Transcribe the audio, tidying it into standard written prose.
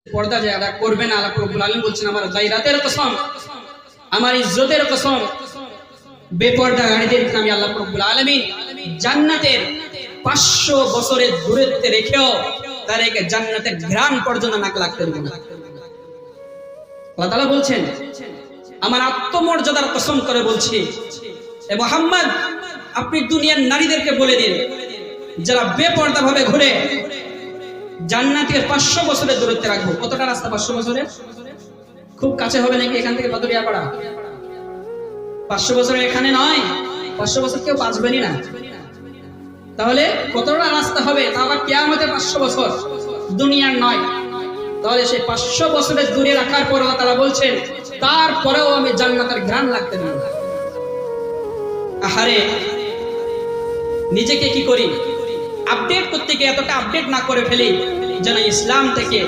পর্দা যারা করবে না, আল্লাহ রাব্বুল আলামিন বলছেন আমার গায়রাতের কসম, আমার ইজ্জতের কসম, বেপর্দা নারীদেরকে আমি আল্লাহ রাব্বুল আলামিন জান্নাতের 500 বছরের দূরত্বে রেখেও তাদেরকে জান্নাতের ঘ্রাণ পর্যন্ত নাক লাগতে দেব না। আল্লাহ তাআলা বলছেন আমার আত্মমর্যাদার কসম করে বলছি, এ মুহাম্মদ আপনি দুনিয়ার নারীদেরকে বলে দিন যারা বেপর্দা ভাবে ঘুরে জান্নাতের 500 বছরের দূরত্বে রাখবো। কতটা রাস্তা 500 বছরের? খুব কাছে হবে নাকি এখান থেকে পাতুরিয়াপাড়া? 500 বছরের এখানে নয়, 500 বছর কেউ বাঁচবেনই না। তাহলে কতটা রাস্তা হবে? তা আবার কিয়ামতে 500 বছর, দুনিয়ার নয়। তাহলে সেই 500 বছরের দূরে রাখার পর আল্লাহ তাআলা বলছেন তারপরেও আমি জান্নাতের ঘ্রাণ লাগতে দেব না। আহারে নিজেকে কি করি আপডেট করতে গিয়ে এতটা আপডেট না করে ফেলি যেন ইসলাম থেকে